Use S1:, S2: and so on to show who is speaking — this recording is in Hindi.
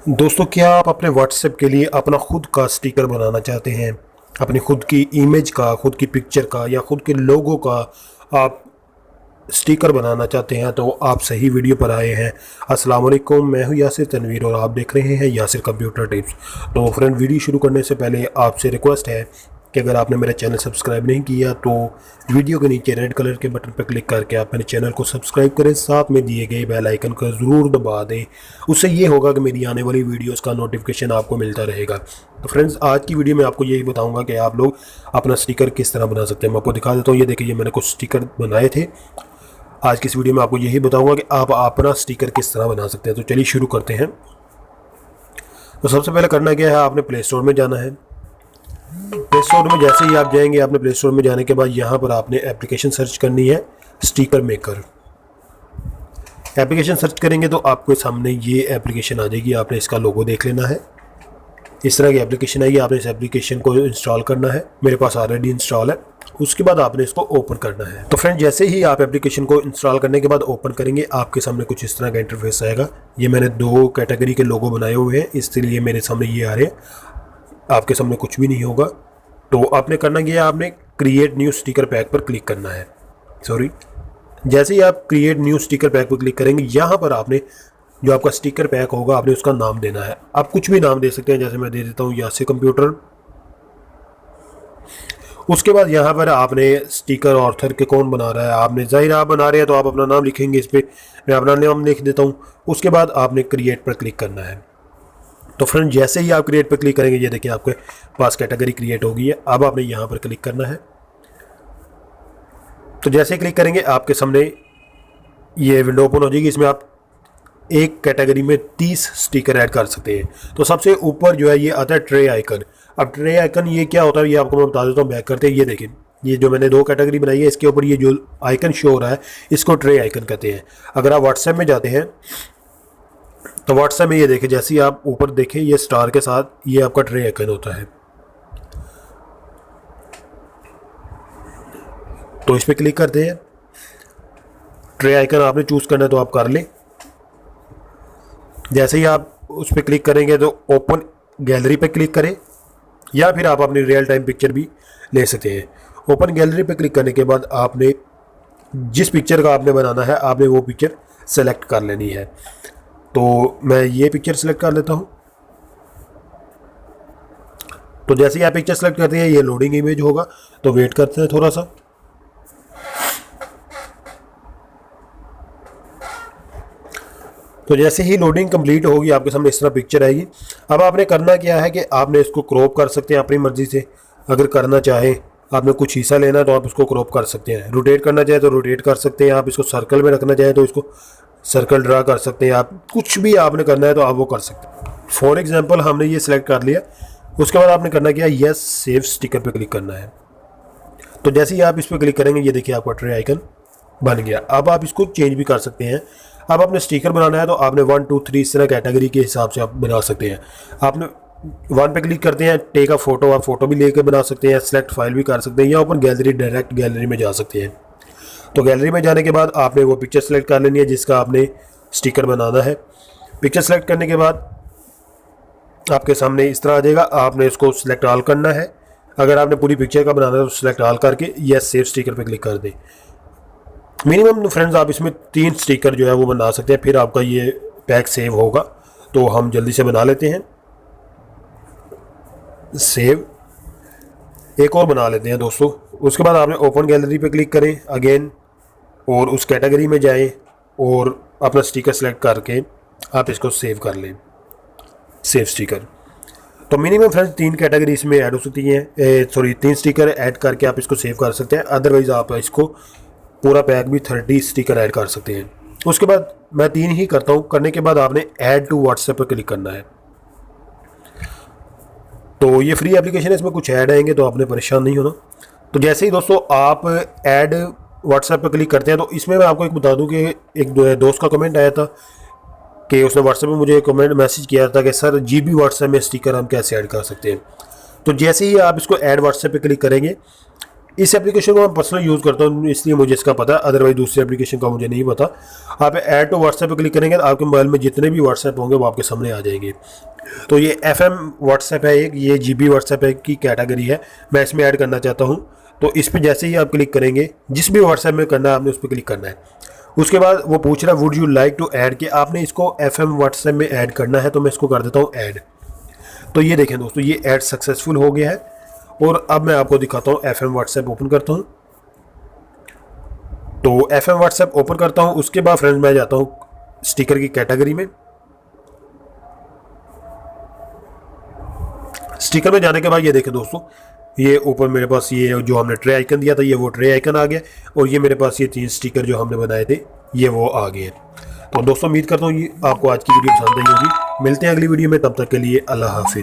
S1: दोस्तों, क्या आप अपने व्हाट्सएप के लिए अपना खुद का स्टिकर बनाना चाहते हैं? अपनी खुद की इमेज का, खुद की पिक्चर का या खुद के लोगो का आप स्टिकर बनाना चाहते हैं तो आप सही वीडियो पर आए हैं। अस्सलाम वालेकुम, मैं हूं यासिर तनवीर और आप देख रहे हैं यासिर कंप्यूटर टिप्स। तो फ्रेंड, वीडियो शुरू करने से पहले आपसे रिक्वेस्ट है कि अगर आपने मेरा चैनल सब्सक्राइब नहीं किया तो वीडियो के नीचे रेड कलर के बटन पर क्लिक करके आप मेरे चैनल को सब्सक्राइब करें, साथ में दिए गए बेल आइकन को ज़रूर दबा दें। उससे ये होगा कि मेरी आने वाली वीडियोस का नोटिफिकेशन आपको मिलता रहेगा। तो फ्रेंड्स, आज की वीडियो में आपको यही बताऊंगा कि आप लोग अपना स्टिकर किस तरह बना सकते हैं। मैं आपको दिखा देता हूँ। ये देखिए, मैंने कुछ स्टिकर बनाए थे। आज की इस वीडियो में आपको यही बताऊंगा कि आप अपना स्टिकर किस तरह बना सकते हैं। तो चलिए शुरू करते हैं। तो सबसे पहले करना क्या है, आपने प्ले स्टोर में जाना है। प्ले स्टोर में जैसे ही आप जाएंगे, आपने प्ले स्टोर में जाने के बाद यहाँ पर आपने एप्लीकेशन सर्च करनी है, स्टिकर मेकर। एप्लीकेशन सर्च करेंगे तो आपके सामने ये एप्लीकेशन आ जाएगी। आपने इसका लोगो देख लेना है। इस तरह की एप्लीकेशन आएगी। आपने इस एप्लीकेशन को इंस्टॉल करना है। मेरे पास ऑलरेडी इंस्टॉल है। उसके बाद आपने इसको ओपन करना है। तो फ्रेंड, जैसे ही आप एप्लीकेशन को इंस्टॉल करने के बाद ओपन करेंगे, आपके सामने कुछ इस तरह का इंटरफेस आएगा। ये मैंने दो कैटेगरी के लोगो बनाए हुए हैं, इसलिए मेरे सामने ये आ रहे हैं। आपके सामने कुछ भी नहीं होगा। तो आपने करना क्या है, आपने क्रिएट न्यू स्टिकर पैक पर क्लिक करना है। जैसे ही आप क्रिएट न्यू स्टिकर पैक पर क्लिक करेंगे, यहाँ पर आपने जो आपका स्टिकर पैक होगा आपने उसका नाम देना है। आप कुछ भी नाम दे सकते हैं, जैसे मैं दे देता हूँ यासिर कंप्यूटर। उसके बाद यहाँ पर आपने स्टिकर ऑथर के कौन बना रहा है, आपने जाहिर आप बना रहे हैं तो आप अपना नाम लिखेंगे। इस पर मैं अपना नाम लिख देता हूँ। उसके बाद आपने क्रिएट पर क्लिक करना है। तो फ्रेंड, जैसे ही आप क्रिएट पर क्लिक करेंगे, ये देखिए आपके पास कैटेगरी क्रिएट हो गई है। अब आपने यहाँ पर क्लिक करना है। तो जैसे ही क्लिक करेंगे, आपके सामने ये विंडो ओपन हो जाएगी। इसमें आप एक कैटेगरी में 30 स्टिकर ऐड कर सकते हैं। तो सबसे ऊपर जो है ये आता है ट्रे आइकन। अब ट्रे आइकन ये क्या होता है, ये आपको मैं बता देता हूँ। बैक करते हैं, ये देखिए, ये जो मैंने दो कैटेगरी बनाई है, इसके ऊपर ये जो आइकन शो हो रहा है, इसको ट्रे आइकन कहते हैं। अगर आप व्हाट्सएप में जाते हैं तो व्हाट्सएप में ये देखें, जैसे ही आप ऊपर देखें, ये स्टार के साथ ये आपका ट्रे आइकन होता है। तो इस पर क्लिक करते हैं। ट्रे आइकन आपने चूज करना है तो आप कर लें। जैसे ही आप उस पर क्लिक करेंगे तो ओपन गैलरी पे क्लिक करें, या फिर आप अपनी रियल टाइम पिक्चर भी ले सकते हैं। ओपन गैलरी पे क्लिक करने के बाद आपने जिस पिक्चर का आपने बनाना है, आपने वो पिक्चर सेलेक्ट कर लेनी है। तो मैं ये पिक्चर सेलेक्ट कर लेता हूँ। तो जैसे ही आप पिक्चर सेलेक्ट करते हैं, ये लोडिंग इमेज होगा, तो वेट करते हैं थोड़ा सा। तो जैसे ही लोडिंग कंप्लीट होगी, आपके सामने इस तरह पिक्चर आएगी। अब आपने करना क्या है कि आपने इसको क्रॉप कर सकते हैं अपनी मर्जी से। अगर करना चाहें, आपने कुछ हिस्सा लेना है तो आप इसको क्रॉप कर सकते हैं। रोटेट करना चाहे तो रोटेट कर सकते हैं। आप इसको सर्कल में रखना चाहें तो इसको सर्कल ड्रा कर सकते हैं। आप कुछ भी आपने करना है तो आप वो कर सकते हैं। फॉर एग्जांपल, हमने ये सिलेक्ट कर लिया। उसके बाद आपने करना क्या है, यस सेव स्टिकर पे क्लिक करना है। तो जैसे ही आप इस पर क्लिक करेंगे, ये देखिए आपका ट्रे आइकन बन गया। अब आप इसको चेंज भी कर सकते हैं। अब आपने स्टिकर बनाना है तो आपने 1 2 3 इस तरह कैटेगरी के हिसाब से आप बना सकते हैं। आपने 1 पे क्लिक करते हैं, टेक अ फोटो, आप फोटो भी लेकर बना सकते हैं, सेलेक्ट फाइल भी कर सकते हैं, या ओपन गैलरी, डायरेक्ट गैलरी में जा सकते हैं। तो गैलरी में जाने के बाद आपने वो पिक्चर सेलेक्ट कर लेनी है जिसका आपने स्टिकर बनाना है। पिक्चर सेलेक्ट करने के बाद आपके सामने इस तरह आ जाएगा। आपने इसको सिलेक्ट ऑल करना है। अगर आपने पूरी पिक्चर का बनाना है तो सिलेक्ट ऑल करके यस सेव स्टिकर पे क्लिक कर दें। मिनिमम फ्रेंड्स, आप इसमें 3 स्टिकर जो है वो बना सकते हैं, फिर आपका ये पैक सेव होगा। तो हम जल्दी से बना लेते हैं। सेव एक और बना लेते हैं दोस्तों। उसके बाद आपने ओपन गैलरी पे क्लिक करें अगेन, और उस कैटेगरी में जाएं और अपना स्टिकर सेलेक्ट करके आप इसको सेव कर लें, सेव स्टिकर। तो मिनिमम फ्रेंड्स 3 कैटेगरी इसमें ऐड हो सकती हैं। 3 स्टिकर ऐड करके आप इसको सेव कर सकते हैं। अदरवाइज़ आप इसको पूरा पैक भी 30 स्टिकर ऐड कर सकते हैं। उसके बाद मैं 3 ही करता हूँ। करने के बाद आपने ऐड टू व्हाट्सएप पर क्लिक करना है। तो ये फ्री एप्लीकेशन है, इसमें कुछ ऐड आएंगे तो आपने परेशान नहीं होना। तो जैसे ही दोस्तों आप ऐड व्हाट्सएप पर क्लिक करते हैं, तो इसमें मैं आपको एक बता दूं कि एक दोस्त का कमेंट आया था कि उसने व्हाट्सएप में मुझे कमेंट मैसेज किया था कि सर जीबी व्हाट्सएप में स्टिकर हम कैसे ऐड कर सकते हैं। तो जैसे ही आप इसको ऐड व्हाट्सएप पे क्लिक करेंगे, इस एप्लीकेशन को मैं पर्सनली यूज़ करता हूँ, इसलिए मुझे इसका पता है, अदरवाइज दूसरी एप्लीकेशन का मुझे नहीं पता। आप ऐड टू व्हाट्सएप पे क्लिक करेंगे तो आपके मोबाइल में जितने भी व्हाट्सएप होंगे वो आपके सामने आ जाएंगे। तो ये FM व्हाट्सएप है एक, ये GB व्हाट्सएप है की कैटेगरी है, मैं इसमें ऐड करना चाहता हूँ। तो इस पर जैसे ही आप क्लिक करेंगे, जिस भी व्हाट्सएप में करना है आपने उस पर क्लिक करना है। उसके बाद वो पूछ रहा है would you like to add, कि आपने इसको FM व्हाट्सएप में ऐड करना है, तो मैं इसको कर देता हूँ ऐड। तो ये देखें दोस्तों, ये ऐड सक्सेसफुल हो गया है। और अब मैं आपको दिखाता हूँ, FM व्हाट्सएप ओपन करता हूँ। तो FM व्हाट्सएप ओपन करता हूँ, उसके बाद फ्रेंड्स मैं जाता हूँ स्टिकर की कैटेगरी में। स्टिकर में जाने के बाद ये देखें दोस्तों, ये ऊपर मेरे पास ये जो हमने ट्रे आइकन दिया था, ये वो ट्रे आइकन आ गया, और ये मेरे पास ये 3 स्टिकर जो हमने बनाए थे ये वो आ गए। तो दोस्तों उम्मीद करता हूँ ये आपको आज की वीडियो पसंद आई होगी। मिलते हैं अगली वीडियो में, तब तक के लिए अल्लाह हाफिज़।